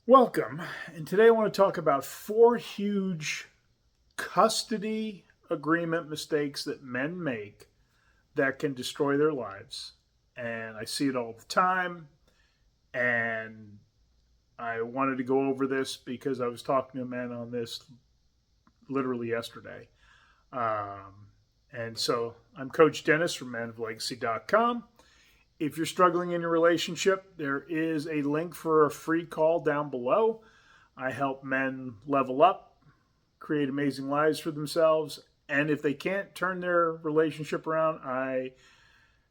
Welcome. And today I want to talk about four huge custody agreement mistakes that men make that can destroy their lives. And I see it all the time. And I wanted to go over this because I was talking to men on this literally yesterday. And so I'm Coach Dennis from menoflegacy.com. If you're struggling in your relationship, there is a link for a free call down below. I help men level up, create amazing lives for themselves, and if they can't turn their relationship around, I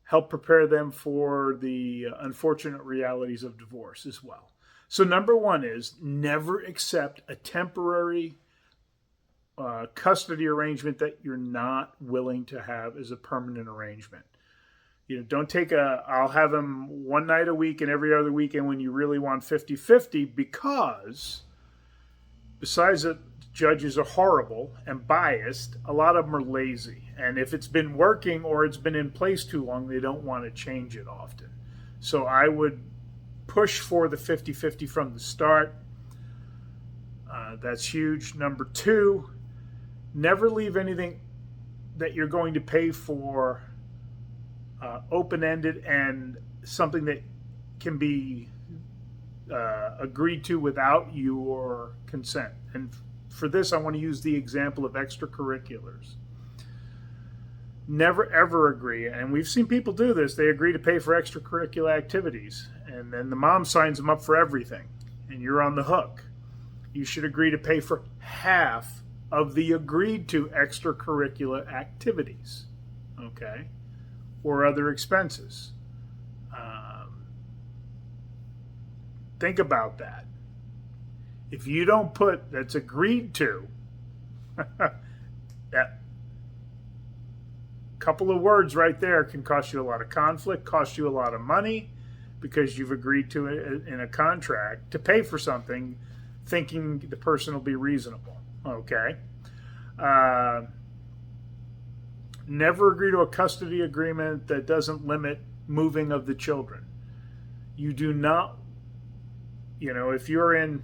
help prepare them for the unfortunate realities of divorce as well. So, number one is never accept a temporary custody arrangement that you're not willing to have as a permanent arrangement. Don't take I'll have them one night a week and every other weekend when you really want 50-50, because besides that judges are horrible and biased, a lot of them are lazy. And if it's been working or it's been in place too long, they don't want to change it often. So I would push for the 50-50 from the start. That's huge. Number two, never leave anything that you're going to pay for open-ended and something that can be agreed to without your consent. And for this, I want to use the example of extracurriculars. Never ever agree, and we've seen people do this, they agree to pay for extracurricular activities, and then the mom signs them up for everything, and you're on the hook. You should agree to pay for half of the agreed to extracurricular activities, okay? Or other expenses. Think about that. If you don't put that's agreed to, that couple of words right there can cost you a lot of conflict, cost you a lot of money, because you've agreed to it in a contract to pay for something thinking the person will be reasonable. Okay? Never agree to a custody agreement that doesn't limit moving of the children. You do not, if you're in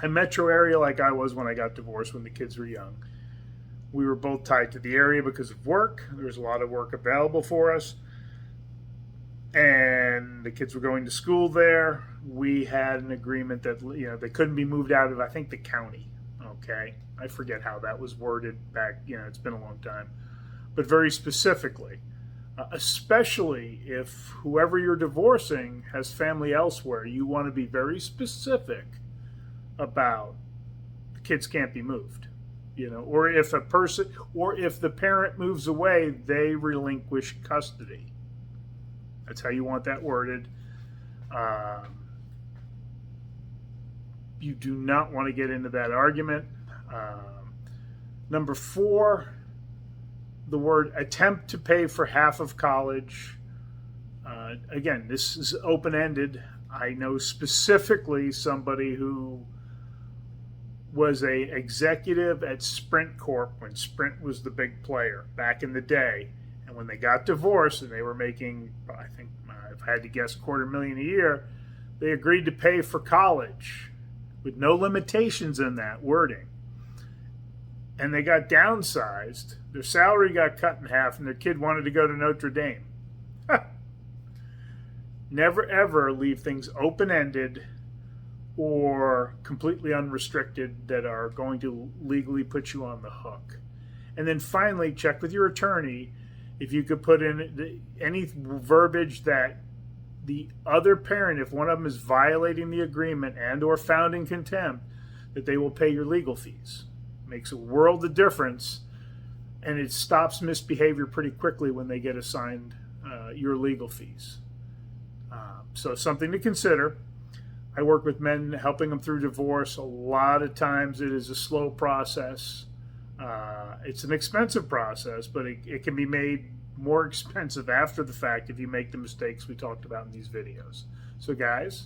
a metro area like I was when I got divorced when the kids were young, we were both tied to the area because of work. There was a lot of work available for us. And the kids were going to school there. We had an agreement that, they couldn't be moved out of, I think, the county. Okay. I forget how that was worded back, it's been a long time. But very specifically, especially if whoever you're divorcing has family elsewhere, you want to be very specific about the kids can't be moved. Or if the parent moves away, they relinquish custody. That's how you want that worded. You do not want to get into that argument. Number four, the word attempt to pay for half of college. Again, this is open-ended. I know specifically somebody who was a executive at Sprint Corp when Sprint was the big player back in the day. And when they got divorced and they were making, I think, if I had to guess, $250,000 a year, they agreed to pay for college with no limitations in that wording. And they got downsized. Their salary got cut in half, and their kid wanted to go to Notre Dame. Never, ever leave things open-ended or completely unrestricted that are going to legally put you on the hook. And then finally, check with your attorney if you could put in any verbiage that the other parent, if one of them is violating the agreement and or found in contempt, that they will pay your legal fees. Makes a world of difference, and it stops misbehavior pretty quickly when they get assigned your legal fees. So something to consider. I work with men helping them through divorce. A lot of times it is a slow process. It's an expensive process, but it can be made more expensive after the fact if you make the mistakes we talked about in these videos. So guys,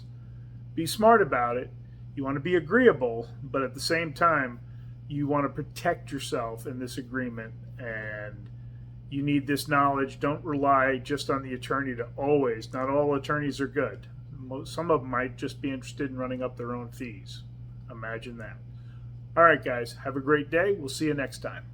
be smart about it. You want to be agreeable, but at the same time, you want to protect yourself in this agreement, and you need this knowledge. Don't rely just on the attorney to always. Not all attorneys are good. Some of them might just be interested in running up their own fees. Imagine that. All right, guys, have a great day. We'll see you next time.